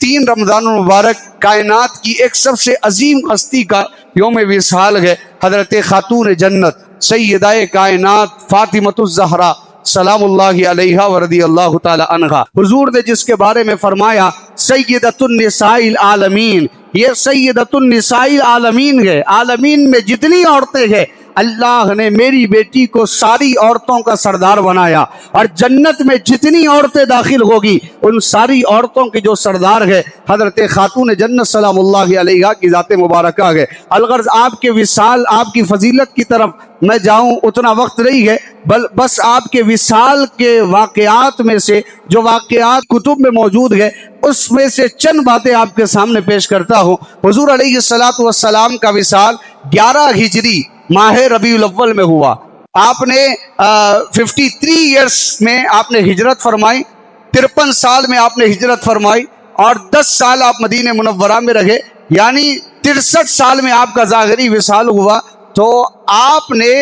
3 رمضان المبارک کائنات کی ایک سب سے عظیم ہستی کا یوم وصال ہے، حضرت خاتون جنت سیدہ کائنات فاطمۃ الزہرا سلام اللہ علیہا ورضی اللہ تعالی عنہا۔ حضور نے جس کے بارے میں فرمایا سیدۃ النساء العالمین، یہ سیدۃ النساء العالمین ہے، عالمین میں جتنی عورتیں ہیں اللہ نے میری بیٹی کو ساری عورتوں کا سردار بنایا، اور جنت میں جتنی عورتیں داخل ہوگی ان ساری عورتوں کی جو سردار ہے حضرت خاتون جنت سلام اللہ علیہا کی ذات مبارکہ ہے۔ الغرض آپ کے وصال، آپ کی فضیلت کی طرف میں جاؤں اتنا وقت نہیں ہے، بس آپ کے وصال کے واقعات میں سے جو واقعات کتب میں موجود ہے اس میں سے چند باتیں آپ کے سامنے پیش کرتا ہوں۔ حضور علیہ السلام کا وصال 11 ہجری ماہ ربیع الاول میں ہوا۔ آپ نے 53 ایئرس میں آپ نے ہجرت فرمائی، 53 سال میں آپ نے ہجرت فرمائی، اور 10 سال آپ مدینہ منورہ میں رہے، یعنی 63 سال میں آپ کا ظاہری وصال ہوا۔ تو آپ نے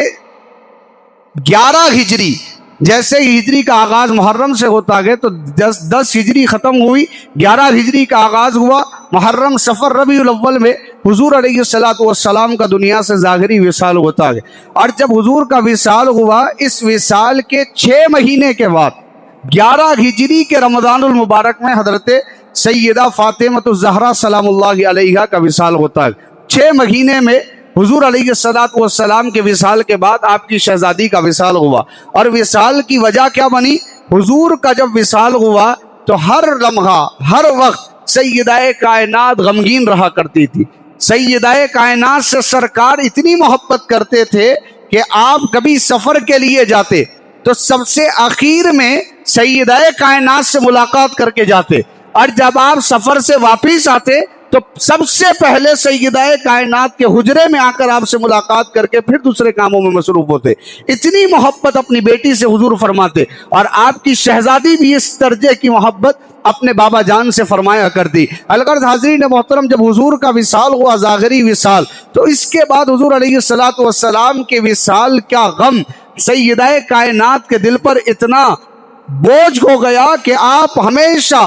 11 ہجری، جیسے ہجری کا آغاز محرم سے ہوتا ہے تو 10 ہجری ختم ہوئی، 11 ہجری کا آغاز ہوا، محرم صفر ربیع الاول میں حضور علیہ السلام کا دنیا سے ظاہری وصال ہوتا ہے۔ اور جب حضور کا وصال ہوا، اس وصال کے 6 مہینے کے بعد 11 ہجری کے رمضان المبارک میں حضرت سیدہ فاطمۃ الزہرا سلام اللہ علیہا کا وصال ہوتا ہے۔ 6 مہینے میں حضور علیہ السلام کے وصال کے بعد آپ کی شہزادی کا وصال ہوا، اور وصال کی وجہ کیا بنی؟ حضور کا جب وصال ہوا تو ہر لمحہ ہر وقت سیدہ کائنات غمگین رہا کرتی تھی۔ سیدہ کائنات سے سرکار اتنی محبت کرتے تھے کہ آپ کبھی سفر کے لیے جاتے تو سب سے آخر میں سیدہ کائنات سے ملاقات کر کے جاتے، اور جب آپ سفر سے واپس آتے تو سب سے پہلے سیدہ کائنات کے حجرے میں آ کر آپ سے ملاقات کر کے پھر دوسرے کاموں میں مصروف ہوتے۔ اتنی محبت اپنی بیٹی سے حضور فرماتے، اور آپ کی شہزادی بھی اس درجے کی محبت اپنے بابا جان سے فرمایا کرتی۔ الغرض حاضرین محترم، جب حضور کا وصال ہوا ظاہری وصال، تو اس کے بعد حضور علیہ السلام کے وصال کا غم سیدہ کائنات کے دل پر اتنا بوجھ ہو گیا کہ آپ ہمیشہ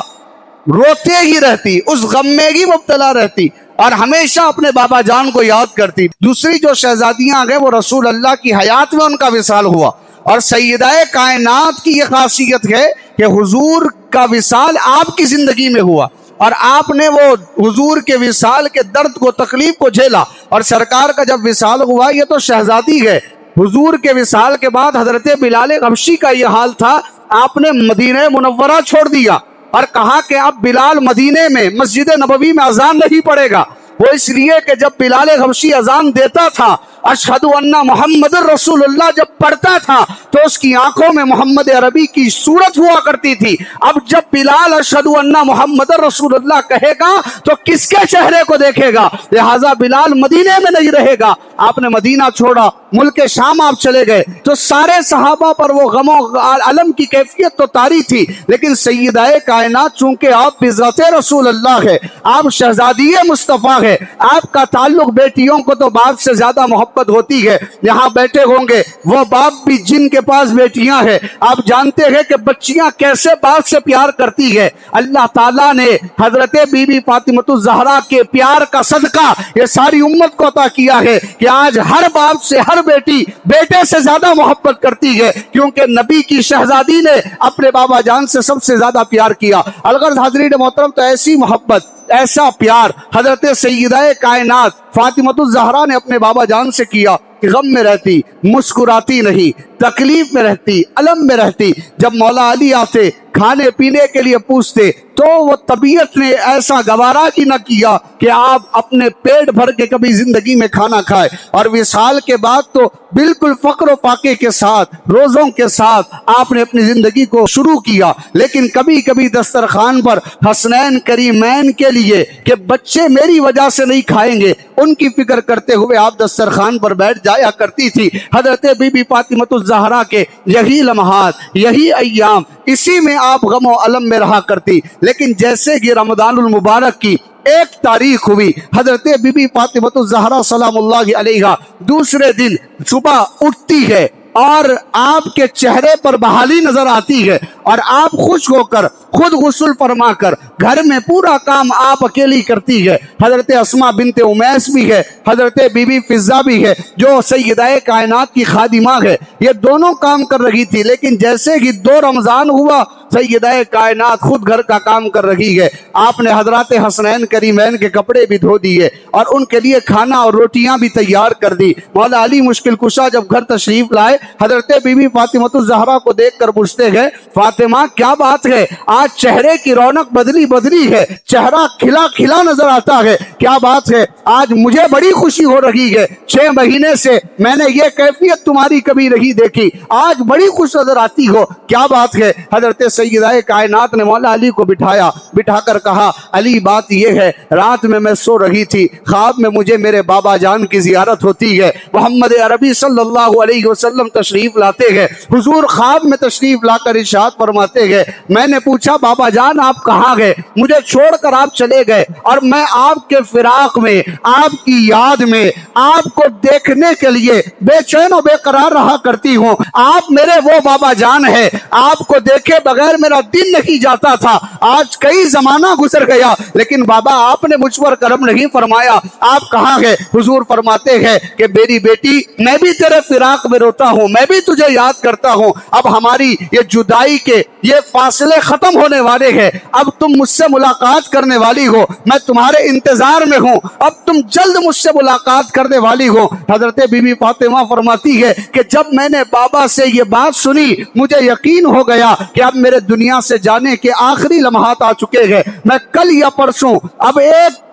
روتے ہی رہتی، اس غم میں ہی مبتلا رہتی، اور ہمیشہ اپنے بابا جان کو یاد کرتی۔ دوسری جو شہزادیاں گئے وہ رسول اللہ کی حیات میں ان کا وصال ہوا، اور سیدہ کائنات کی یہ خاصیت ہے کہ حضور کا وصال آپ کی زندگی میں ہوا، اور آپ نے وہ حضور کے وصال کے درد کو، تکلیف کو جھیلا۔ اور سرکار کا جب وصال ہوا، یہ تو شہزادی ہے، حضور کے وصال کے بعد حضرت بلال حبشی کا یہ حال تھا، آپ نے مدینہ منورہ چھوڑ دیا اور کہا کہ اب بلال مدینے میں مسجد نبوی میں اذان نہیں پڑے گا۔ وہ اس لیے کہ جب بلال حبشی اذان دیتا تھا، اشہد ان محمد رسول اللہ جب پڑھتا تھا تو اس کی آنکھوں میں محمد عربی کی صورت ہوا کرتی تھی۔ اب جب بلال اشہد ان محمد رسول اللہ کہے گا تو کس کے چہرے کو دیکھے گا؟ لہٰذا بلال مدینے میں نہیں رہے گا۔ آپ نے مدینہ چھوڑا، ملک شام آپ چلے گئے، تو سارے صحابہ پر وہ غم و علم کی کیفیت تو طاری تھی، لیکن سیدہ کائنات چونکہ آپ بذات رسول اللہ ہے، آپ شہزادی مصطفیٰ ہے، آپ کا تعلق بیٹیوں کو تو باپ سے زیادہ محبت ہوتی ہے۔ یہاں بیٹھے ہوں گے وہ باپ بھی جن کے پاس بیٹیاں ہیں، آپ جانتے ہیں کہ بچیاں کیسے باپ سے پیار کرتی ہے۔ اللہ تعالیٰ نے حضرت بی بی فاطمۃ الزہرا کے پیار کا صدقہ یہ ساری امت کو عطا کیا ہے کہ آج ہر باپ سے ہر بیٹی بیٹے سے زیادہ محبت کرتی ہے، کیونکہ نبی کی شہزادی نے اپنے بابا جان سے سب سے زیادہ پیار کیا۔ الغرض حاضرین محترم، تو ایسی محبت، ایسا پیار حضرت سیدہ کائنات فاطمۃ الزہرا نے اپنے بابا جان سے کیا کہ غم میں رہتی، مسکراتی نہیں، تکلیف میں رہتی، علم میں رہتی۔ جب مولا علی آتے کھانے پینے کے لیے پوچھتے تو وہ طبیعت نے ایسا گوارا کی نہ کیا کہ آپ اپنے پیٹ بھر کے کبھی زندگی میں کھانا کھائے، اور وصال کے بعد تو بالکل فقر و فاقے کے ساتھ، روزوں کے ساتھ آپ نے اپنی زندگی کو شروع کیا۔ لیکن کبھی کبھی دسترخوان پر حسنین کریمین کے لیے کہ بچے میری وجہ سے نہیں کھائیں گے، ان کی فکر کرتے ہوئے آپ دسترخوان پر بیٹھ جایا کرتی تھی۔ حضرت بی بی فاطمۃ الزہرا کے یہی لمحات، یہی ایام، اسی میں آپ غم و علم میں رہا کرتی۔ لیکن جیسے کہ رمضان المبارک کی 1 تاریخ ہوئی، حضرت بی بی فاطمۃ الزہرا سلام اللہ علیہا دوسرے دن صبح اٹھتی ہے، اور آپ کے چہرے پر بحالی نظر آتی ہے اور آپ خوش ہو کر خود غسل فرما کر گھر میں پورا کام آپ اکیلی کرتی ہے۔ حضرت اسماء بنت امیس بھی ہے، حضرت بی بی فضہ بھی ہے جو سیدہ کائنات کی خادمہ ہے، یہ دونوں کام کر رہی تھی، لیکن جیسے ہی 2 رمضان ہوا سیدہ کائنات خود گھر کا کام کر رہی ہے۔ آپ نے حضرات حسنین کریمین کے کپڑے بھی دھو دیے اور ان کے لیے کھانا اور روٹیاں بھی تیار کر دی۔ مولا علی مشکل کشا جب گھر تشریف لائے، حضرت بی بی فاطمہ الزہرا کو دیکھ کر پوچھتے گئے، فاطمہ کیا بات ہے؟ آج چہرے کی رونق بدلی ہے، چہرہ کھلا کھلا نظر آتا ہے، کیا بات ہے؟ آج مجھے بڑی خوشی ہو رہی ہے، 6 مہینے سے میں نے یہ کیفیت تمہاری کبھی نہیں دیکھی، آج بڑی خوش نظر آتی ہو، کیا بات ہے؟ حضرت سیدہ کائنات نے مولا علی کو بٹھا کر کہا، علی بات یہ ہے، رات میں سو رہی تھی، خواب میں مجھے میرے بابا جان کی زیارت ہوتی ہے، محمد عربی صلی اللہ علیہ وسلم تشریف لاتے ہیں، حضور خواب میں تشریف لا کر ارشاد فرماتے ہیں، میں نے پوچھا بابا جان آپ کہاں گئے؟ مجھے چھوڑ کر آپ چلے گئے اور میں آپ کے فراق میں، آپ کی یاد میں، آپ کو دیکھنے کے لیے بے چین و بے قرار رہا کرتی ہوں، آپ میرے وہ بابا جان ہے، آپ کو دیکھے بغیر میرا دن نہیں جاتا تھا، آج کئی زمانہ گزر گیا لیکن بابا آپ نے مجھ پر کرم نہیں فرمایا، آپ کہاں گئے؟ حضور فرماتے ہیں کہ میری بیٹی میں بھی تیرے فراق میں روتا ہوں، میں بھی تجھے یاد کرتا ہوں، اب ہماری یہ جدائی کے یہ فاصلے ختم ہونے والے ہیں، اب تم مجھ سے ملاقات کرنے والی ہو، میں تمہارے انتظار میں ہوں، اب تم جلد مجھ سے ملاقات کرنے والی ہو۔ حضرت بی بی فاطمہ فرماتی ہے کہ جب میں نے بابا سے یہ بات سنی مجھے یقین ہو گیا کہ اب میرے دنیا سے جانے کے آخری لمحات آ چکے ہیں، میں کل یا پرسوں اب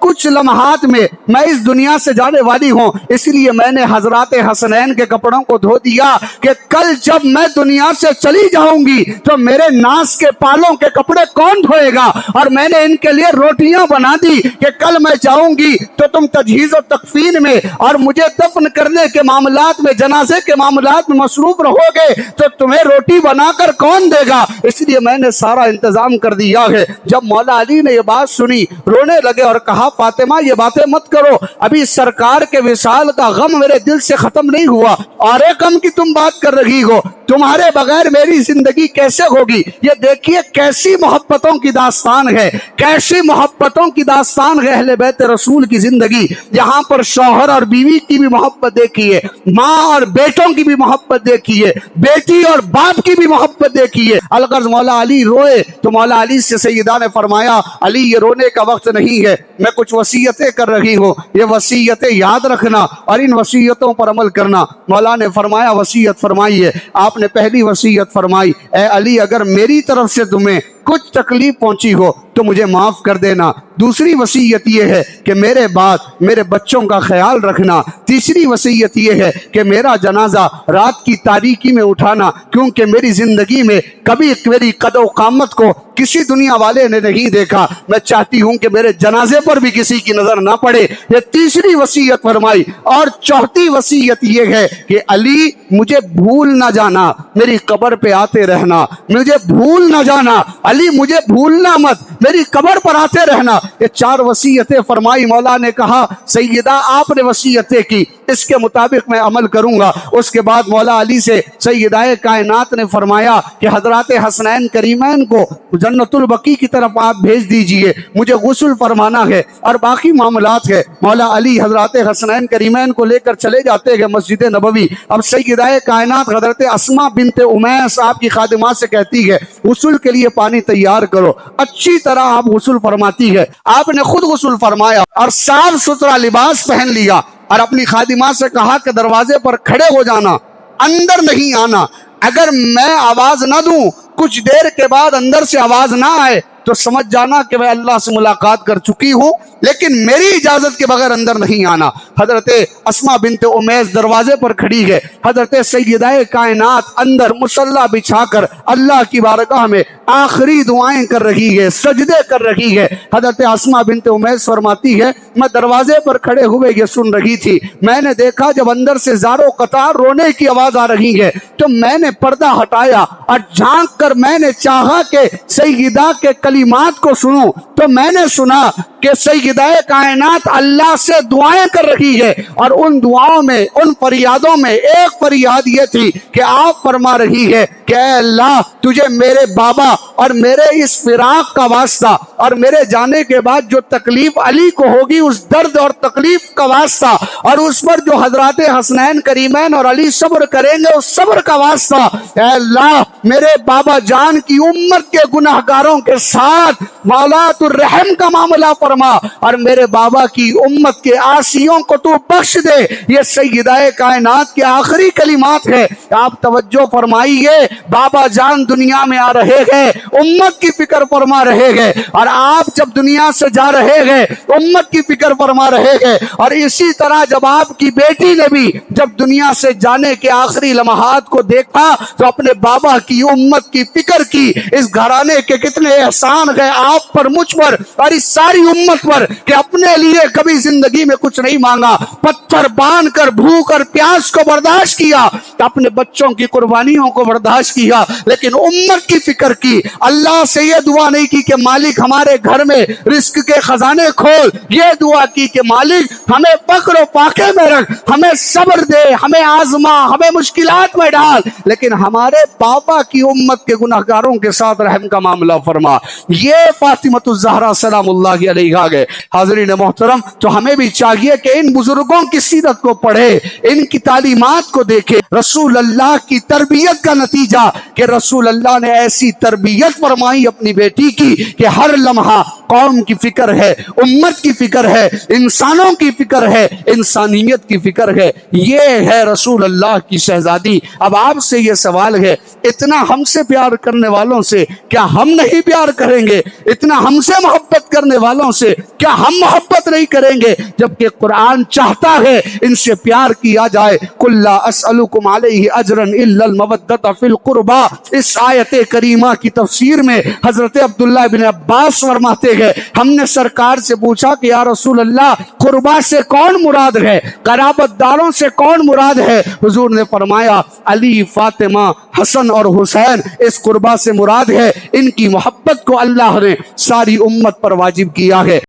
کچھ لمحات میں میں اس دنیا سے جانے والی ہوں، اس لیے میں نے حضرات حسنین کے کپڑوں کو دھو دیا کہ کل جب میں دنیا سے چلی جاؤں گی تو میرے ناس کے پالوں کے کپڑے کون دھوئے گا، اور میں نے ان کے لیے روٹیاں بنا دی کہ کل میں جاؤں گی تو تم تجہیز و تکفین میں اور مجھے دفن کرنے کے معاملات میں، جنازے کے معاملات میں مصروف رہو گے تو تمہیں روٹی بنا کر کون دے گا، اس لیے میں نے سارا انتظام کر دیا ہے۔ جب مولا علی نے یہ بات سنی رونے لگے اور کہا فاطمہ یہ باتیں مت کرو، ابھی سرکار کے وصال کا غم میرے دل سے ختم نہیں ہوا، اور ایک غم کی تم بات کر رہی ہو، تمہارے بغیر میری زندگی کیسے ہوگی؟ یہ دیکھیے کیسی محبتوں کی داستان ہے، کیسی محبتوں کی داستان ہے اہل بیت رسول کی زندگی، جہاں پر شوہر اور بیوی کی بھی محبت دیکھیے، ماں اور بیٹوں کی بھی محبت دیکھیے، بیٹی اور باپ کی بھی محبت دیکھیے۔ الغرض مولا علی روئے تو مولا علی سے سیدہ نے فرمایا علی یہ رونے کا وقت نہیں ہے، میں کچھ وصیتیں کر رہی ہوں، یہ وصیتیں یاد رکھنا اور ان وصیتوں پر عمل کرنا۔ مولا نے فرمایا وصیت فرمائیے۔ آپ نے پہلی وصیت فرمائی، اے علی اگر میری طرف سے تمہیں کچھ تکلیف پہنچی ہو تو مجھے معاف کر دینا۔ دوسری وصیت یہ ہے کہ میرے بعد میرے بچوں کا خیال رکھنا۔ تیسری وصیت یہ ہے کہ میرا جنازہ رات کی تاریکی میں اٹھانا، کیونکہ میری زندگی میں کبھی میری قد و قامت کو کسی دنیا والے نے نہیں دیکھا، میں چاہتی ہوں کہ میرے جنازے پر بھی کسی کی نظر نہ پڑے۔ یہ تیسری وصیت فرمائی۔ اور چوتھی وصیت یہ ہے کہ علی مجھے بھول نہ جانا، میری قبر پہ آتے رہنا، مجھے بھول نہ جانا، علی مجھے بھولنا مت، میری قبر پر آتے رہنا۔ یہ 4 وصیتیں فرمائی۔ مولا نے کہا سیدہ آپ نے وصیتیں کی، اس کے مطابق میں عمل کروں گا۔ اس کے بعد مولا علی سے سیدہ کائنات نے فرمایا کہ حضرات حسنین کریمین کو جنت البقیع کی طرف آپ بھیج دیجئے، مجھے غسل فرمانا ہے اور باقی معاملات ہے۔ مولا علی حضرات حسنین کریمین کو لے کر چلے جاتے ہیں مسجد نبوی۔ اب سیدہ کائنات حضرت اسماء بنت امیس آپ کی خادمات سے کہتی ہے غسل کے لیے پانی تیار کرو، اچھی طرح آپ غسل فرماتی ہے۔ آپ نے خود غسل فرمایا اور صاف ستھرا لباس پہن لیا اور اپنی خادمات سے کہا کہ دروازے پر کھڑے ہو جانا، اندر نہیں آنا، اگر میں آواز نہ دوں کچھ دیر کے بعد اندر سے آواز نہ آئے تو سمجھ جانا کہ میں اللہ سے ملاقات کر چکی ہوں، لیکن میری اجازت کے بغیر اندر نہیں آنا۔ حضرت اسماء بنت امیس دروازے پر کھڑی ہے، حضرت سیدہ کائنات اندر مصلی بچھا کر اللہ کی بارگاہ میں آخری دعائیں کر رہی ہے، سجدے کر رہی ہے۔ حضرت اسماء بنت امیس فرماتی ہے میں دروازے پر کھڑے ہوئے یہ سن رہی تھی، میں نے دیکھا جب اندر سے زارو قطار رونے کی آواز آ رہی ہے تو میں نے پردہ ہٹایا اور جھانک کر میں نے چاہا کہ سیدہ کے کلمات کو سنوں، تو میں نے سنا کہ سیدہ کائنات اللہ سے دعائیں کر رہی ہے، اور ان دعاؤں میں، ان فریادوں میں ایک فریاد یہ تھی کہ آپ فرما رہی ہے کہ اے اللہ تجھے میرے بابا اور میرے اس فراق کا واسطہ اور میرے جانے کے بعد جو تکلیف علی کو ہوگی اس درد اور تکلیف کا واسطہ، اور اس پر جو حضرات حسنین کریمین اور علی صبر کریں گے اس صبر کا واسطہ، اے اللہ میرے بابا جان کی امت کے گناہگاروں کے ساتھ مولاۃ الرحم کا معاملہ فرما، اور میرے بابا کی امت کے عاصیوں کو تو بخش دے۔ یہ سیدہ کائنات کے آخری کلمات ہے۔ آپ توجہ فرمائیے، بابا جان دنیا میں آ رہے ہیں، امت کی فکر فرما رہے ہیں، اور آپ جب دنیا سے جا رہے ہیں امت کی فکر فرما رہے ہیں، اور اسی طرح جب آپ کی بیٹی نے بھی جب دنیا سے جانے کے آخری لمحات کو دیکھا تو اپنے بابا کی امت کی فکر کی۔ اس گھرانے کے کتنے احسان گئے آپ پر، مجھ پر اور اس ساری امت پر، کہ اپنے لیے کبھی زندگی میں کچھ نہیں مانگا، پتھر باندھ کر بھوک اور پیاس کو برداشت کیا، اپنے بچوں کی قربانیوں کو برداشت کیا، لیکن امت کی فکر کی۔ اللہ سے یہ دعا نہیں کی کہ مالک ہمارے گھر میں رزق کے خزانے کھول، یہ دعا کی کہ مالک ہمیں فقر و فاقے میں رکھ، ہمیں صبر دے، ہمیں آزما، ہمیں مشکلات میں ڈال، لیکن ہمارے بابا کی امت کے گناہگاروں کے ساتھ رحم کا معاملہ فرما۔ یہ فاطمۃ الزہرا سلام اللہ علیہا گئے۔ حاضرین محترم، تو ہمیں بھی چاہیے کہ ان بزرگوں کی سیرت کو پڑھے، ان کی تعلیمات کو دیکھے، رسول اللہ کی تربیت کا نتیجہ کہ رسول اللہ نے ایسی تربیت فرمائی اپنی بیٹی کی کہ ہر لمحہ قوم کی فکر ہے، امت کی فکر ہے، انسانوں کی فکر ہے، انسانیت کی فکر ہے۔ یہ ہے رسول اللہ کی شہزادی۔ اب آپ سے یہ سوال ہے، اتنا ہم سے پیار کرنے والوں سے کیا ہم نہیں پیار کریں گے؟ اتنا ہم سے محبت کرنے والوں سے کیا ہم محبت نہیں کریں گے؟ جبکہ قرآن چاہتا ہے ان سے پیار کیا جائے۔ قُلْ لَا أَسْأَلُكُمْ عَلَيْهِ أَجْرًا إِلَّا الْمَوَدَّةَ فِي الْقُرْبَى۔ اس آیت کریمہ کی تفسیر میں حضرت عبداللہ بن عباس فرماتے ہیں، ہم نے سرکار سے پوچھا کہ یا رسول اللہ قربا سے کون مراد ہے، قرابت داروں سے کون مراد ہے؟ حضور نے فرمایا علی، فاطمہ، حسن اور حسین اس قربا سے مراد ہے۔ ان کی محبت کو اللہ نے ساری امت پر واجب کیا ہے۔